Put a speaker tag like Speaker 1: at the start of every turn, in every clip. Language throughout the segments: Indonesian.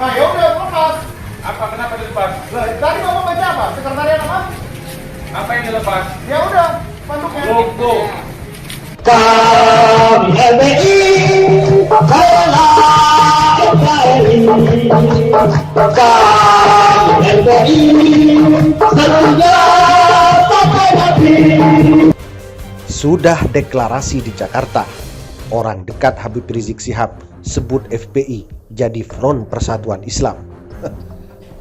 Speaker 1: Nah, ya udah lepas.
Speaker 2: Apa kenapa dilepas?
Speaker 1: Lah, tadi Bapak baca apa? Sekretariat apa?
Speaker 2: Apa yang dilepas?
Speaker 1: Ya udah, spanduknya.
Speaker 2: Logo.
Speaker 3: Kami LBI bela NKRI, kami LBI setia sampai mati.
Speaker 4: Sudah deklarasi di Jakarta, orang dekat Habib Rizik Syihab sebut FPI jadi Front Persatuan Islam.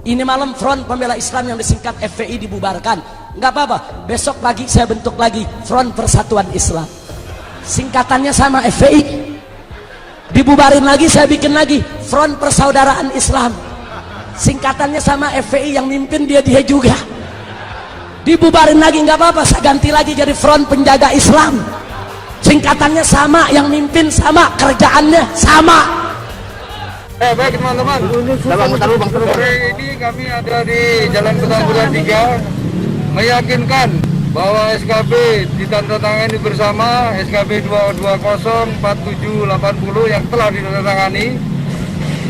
Speaker 5: Ini malam Front Pembela Islam yang disingkat FPI dibubarkan. Nggak apa-apa, besok pagi saya bentuk lagi Front Persatuan Islam. Singkatannya sama FPI. Dibubarin lagi, saya bikin lagi Front Persaudaraan Islam. Singkatannya sama FPI, yang mimpin dia juga. Dibubarin lagi, nggak apa-apa, saya ganti lagi jadi Front Penjaga Islam. Singkatannya sama, yang mimpin sama, kerjaannya sama.
Speaker 6: Baik teman-teman, sore ini kami ada di Jalan Petamburan 3 meyakinkan bahwa SKB ditandatangani bersama SKB 2204780 yang telah ditandatangani,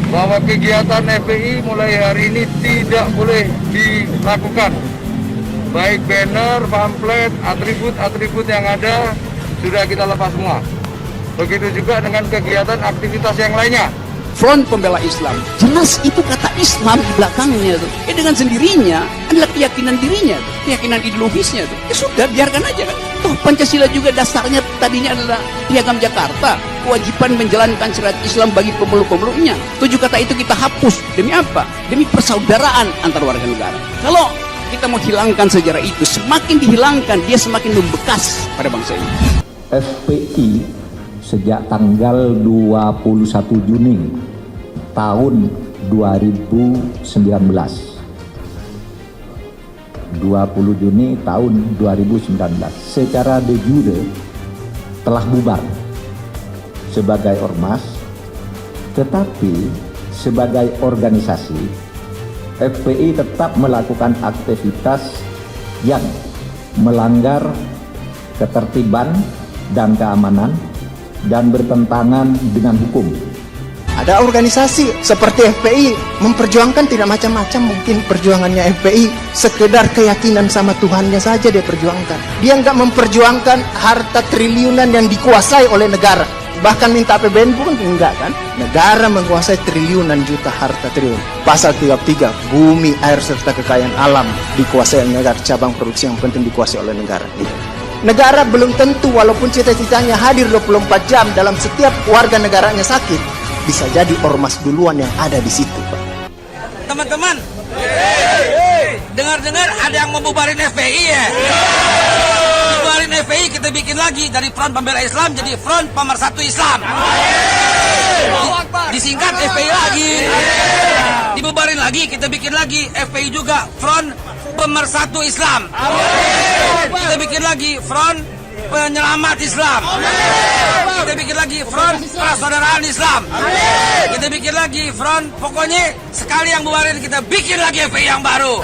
Speaker 6: bahwa kegiatan FPI mulai hari ini tidak boleh dilakukan. Baik banner, pamflet, atribut yang ada sudah kita lepas semua. Begitu juga dengan kegiatan aktivitas yang lainnya.
Speaker 7: Front Pembela Islam, jelas itu kata Islam di belakangnya tuh. Dengan sendirinya adalah keyakinan dirinya tuh, keyakinan ideologisnya tuh. Ya sudah, biarkan aja kan. Toh Pancasila juga dasarnya tadinya adalah Piagam Jakarta, kewajiban menjalankan syariat Islam bagi pemeluk-pemeluknya. 7 kata itu kita hapus. Demi apa? Demi persaudaraan antar warga negara. Kalau kita mau hilangkan sejarah itu, semakin dihilangkan dia semakin membekas pada bangsa ini.
Speaker 8: FPI sejak tanggal 21 Juni tahun 2019, 20 Juni tahun 2019 secara de jure telah bubar sebagai ormas, tetapi sebagai organisasi FPI tetap melakukan aktivitas yang melanggar ketertiban dan keamanan dan bertentangan dengan hukum.
Speaker 9: Ada organisasi seperti FPI memperjuangkan tidak macam-macam, mungkin perjuangannya FPI sekedar keyakinan sama Tuhannya saja dia perjuangkan. Dia nggak memperjuangkan harta triliunan yang dikuasai oleh negara. Bahkan minta APBN pun enggak kan? Negara menguasai triliunan juta harta triliun. Pasal 33, bumi, air serta kekayaan alam dikuasai oleh negara, cabang produksi yang penting dikuasai oleh negara. Negara belum tentu, walaupun cita-citanya hadir 24 jam dalam setiap warga negaranya sakit, bisa jadi ormas duluan yang ada di situ, Pak.
Speaker 5: Teman-teman, dengar-dengar ada yang mau bubarin FPI ya? Bubarin FPI, kita bikin lagi dari Front Pembela Islam jadi Front Pemersatu Islam. Disingkat FPI lagi. Dibubarin lagi, kita bikin lagi FPI juga Front Pemersatu Islam. Kita bikin lagi Front Penyelamat Islam. Kita bikin lagi Front Persaudaraan Islam. Kita bikin lagi Front, pokoknya sekali yang bubarin kita bikin lagi FPI yang baru.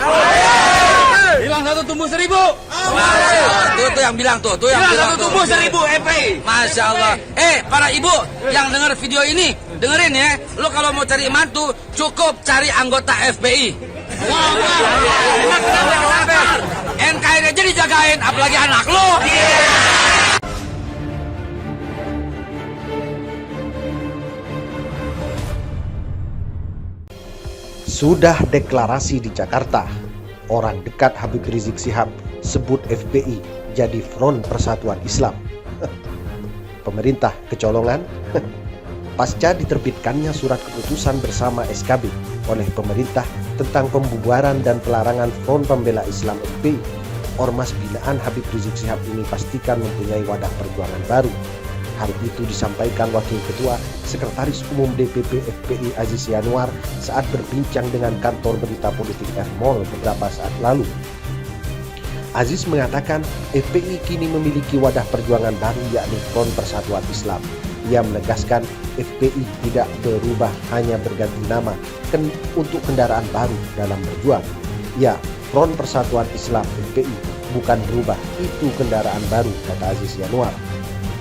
Speaker 6: Hilang satu tumbuh 1000.
Speaker 5: Tuh yang bilang tuh yang bilang
Speaker 6: satu tumbuh 1000 FPI.
Speaker 5: Masya Allah. Para ibu yang dengar video ini, dengerin ya. Lo kalau mau cari mantu cukup cari anggota FPI. NKRI aja dijagain, apalagi anak lo.
Speaker 4: Sudah deklarasi di Jakarta, orang dekat Habib Rizik Syihab sebut FPI jadi Front Persatuan Islam. Pemerintah kecolongan. Pasca diterbitkannya surat keputusan bersama SKB oleh pemerintah tentang pembubaran dan pelarangan Front Pembela Islam FPI, ormas binaan Habib Rizik Syihab ini pastikan mempunyai wadah perjuangan baru. Hal itu disampaikan Wakil Ketua Sekretaris Umum DPP FPI Aziz Yanuar saat berbincang dengan kantor berita politik Mall beberapa saat lalu. Aziz mengatakan FPI kini memiliki wadah perjuangan baru, yakni Front Persatuan Islam. Ia menegaskan FPI tidak berubah, hanya berganti nama untuk kendaraan baru dalam berjuang. Ya, Front Persatuan Islam FPI bukan berubah, itu kendaraan baru, kata Aziz Yanuar.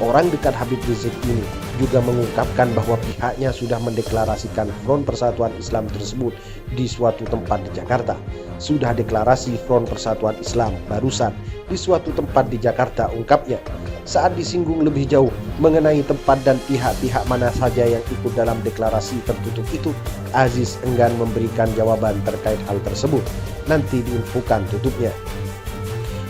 Speaker 4: Orang dekat Habib Rizik ini juga mengungkapkan bahwa pihaknya sudah mendeklarasikan Front Persatuan Islam tersebut di suatu tempat di Jakarta. Sudah deklarasi Front Persatuan Islam barusan di suatu tempat di Jakarta, ungkapnya. Saat disinggung lebih jauh mengenai tempat dan pihak-pihak mana saja yang ikut dalam deklarasi tertutup itu, Aziz enggan memberikan jawaban terkait hal tersebut. Nanti diinfokan tutupnya.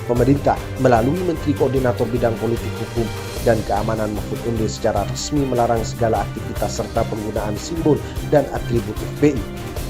Speaker 4: Pemerintah melalui Menteri Koordinator Bidang Politik Hukum dan Keamanan Mahfud MD secara resmi melarang segala aktivitas serta penggunaan simbol dan atribut FPI.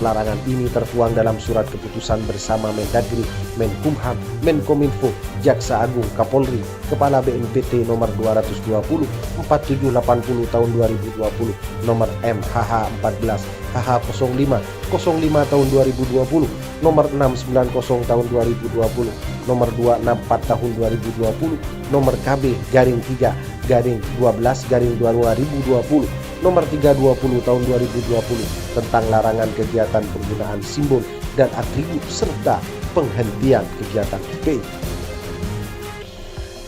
Speaker 4: Larangan ini tertuang dalam surat keputusan bersama Mendagri, Menkumham, Menkominfo, Jaksa Agung, Kapolri, Kepala BNPT nomor 220 4780 tahun 2020, nomor MHH 14 HH05 05 tahun 2020, nomor 690 tahun 2020, nomor 264 tahun 2020, nomor KB-3 garing 12 garing 2020, nomor 320 tahun 2020 tentang larangan kegiatan penggunaan simbol dan atribut serta penghentian kegiatan FPI.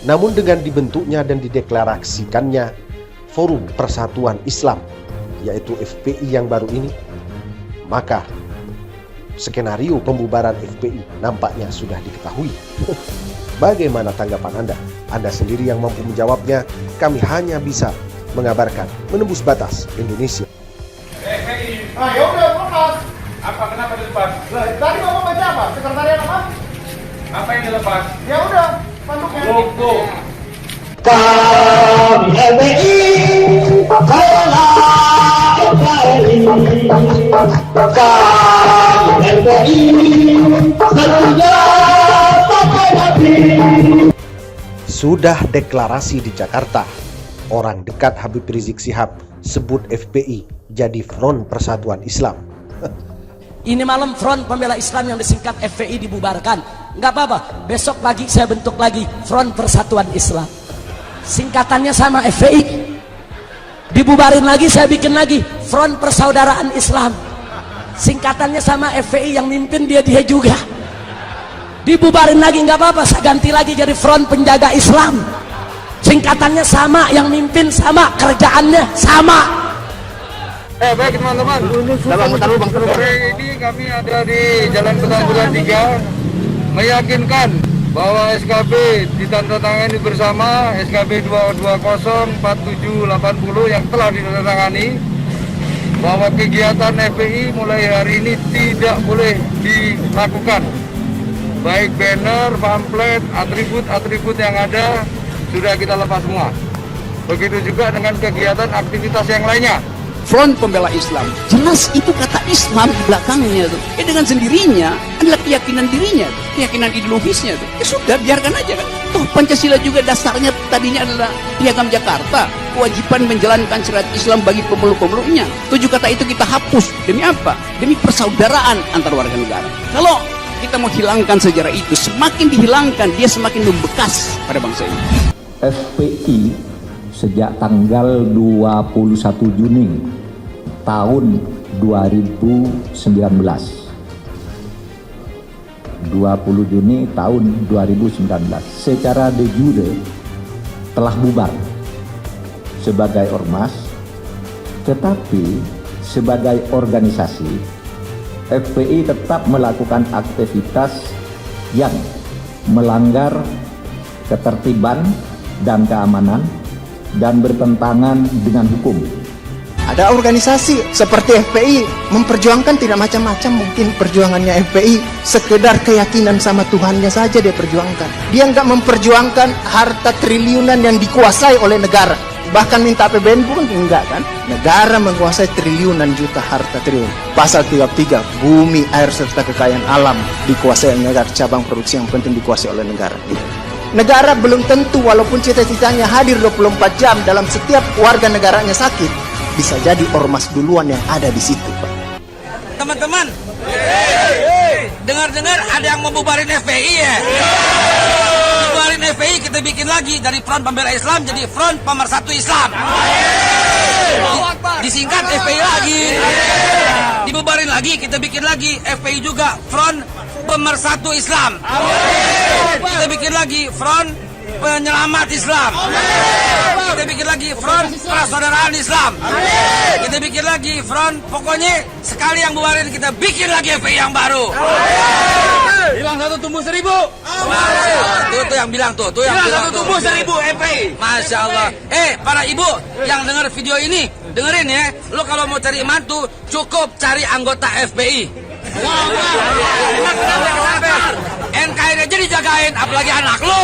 Speaker 4: Namun dengan dibentuknya dan dideklarasikannya Forum Persatuan Islam, yaitu FPI yang baru ini, maka skenario pembubaran FPI nampaknya sudah diketahui. Bagaimana tanggapan Anda? Anda sendiri yang mampu menjawabnya. Kami hanya bisa mengabarkan menembus batas Indonesia.
Speaker 1: Ah, ya udah lepas.
Speaker 2: Apa kenapa dilepas?
Speaker 1: Tadi Bapak baca apa? Sekretariat apa?
Speaker 2: Apa yang dilepas?
Speaker 1: Ya udah, spanduknya.
Speaker 2: Logo.
Speaker 3: Kami FPI bela NKRI. Kami FPI setia sampai mati.
Speaker 4: Sudah deklarasi di Jakarta, orang dekat Habib Rizik Syihab sebut FPI jadi Front Persatuan Islam.
Speaker 5: Ini malam Front Pembela Islam yang disingkat FPI dibubarkan. Nggak apa-apa, besok pagi saya bentuk lagi Front Persatuan Islam. Singkatannya sama FPI. Dibubarin lagi, saya bikin lagi Front Persaudaraan Islam. Singkatannya sama FPI, yang mimpin dia juga. Dibubarin lagi nggak apa-apa, saya ganti lagi jadi Front Penjaga Islam. Singkatannya sama, yang mimpin sama, kerjaannya sama.
Speaker 6: Baik teman-teman, sore ini kami ada di Jalan Petamburan 3 meyakinkan bahwa SKB ditandatangani bersama SKB 2204780 yang telah ditandatangani, bahwa kegiatan FPI mulai hari ini tidak boleh dilakukan. Baik banner, pamflet, atribut yang ada sudah kita lepas semua. Begitu juga dengan kegiatan aktivitas yang lainnya.
Speaker 7: Front Pembela Islam, jelas itu kata Islam di belakangnya tuh. Dengan sendirinya adalah keyakinan dirinya, keyakinan ideologisnya tuh. Ya sudah, biarkan aja kan. Toh Pancasila juga dasarnya tadinya adalah Piagam Jakarta, kewajiban menjalankan syariat Islam bagi pemeluk-pemeluknya. 7 kata itu kita hapus. Demi apa? Demi persaudaraan antar warga negara. Kalau kita mau hilangkan sejarah itu, semakin dihilangkan dia semakin membekas pada bangsa ini.
Speaker 8: FPI sejak tanggal 21 Juni tahun 2019, 20 Juni tahun 2019 secara de jure telah bubar sebagai ormas, tetapi sebagai organisasi FPI tetap melakukan aktivitas yang melanggar ketertiban dan keamanan dan bertentangan dengan hukum.
Speaker 9: Ada organisasi seperti FPI memperjuangkan tidak macam-macam, mungkin perjuangannya FPI sekedar keyakinan sama Tuhannya saja dia perjuangkan. Dia nggak memperjuangkan harta triliunan yang dikuasai oleh negara. Bahkan minta APBN pun enggak kan. Negara menguasai triliunan juta harta triliun. Pasal 33, bumi, air serta kekayaan alam dikuasai oleh negara. Cabang produksi yang penting dikuasai oleh negara. Negara belum tentu, walaupun cita-citanya hadir 24 jam dalam setiap warga negaranya sakit, bisa jadi ormas duluan yang ada di situ, Pak.
Speaker 10: Teman-teman, dengar-dengar ada yang mau bubarin FPI ya? Bubarin FPI, kita bikin lagi dari Front Pembela Islam jadi Front Pemersatu Islam. Disingkat FPI lagi. Dibubarin lagi, kita bikin lagi FPI juga Front Pemersatu Islam. Kita bikin lagi Front penyelamat Islam. Kita bikin lagi front persaudaraan Islam. Kita bikin lagi front, pokoknya sekali yang bubarin kita bikin lagi FPI yang baru.
Speaker 6: Hilang satu tumbuh 1000.
Speaker 10: Tuh yang bilang tuh yang bilang
Speaker 6: satu tumbuh 1000 FPI.
Speaker 10: Masya Allah. Para ibu yang dengar video ini, dengerin ya. Lu kalau mau cari mantu, cukup cari anggota FPI. NKRI aja dijagain, apalagi anak lu.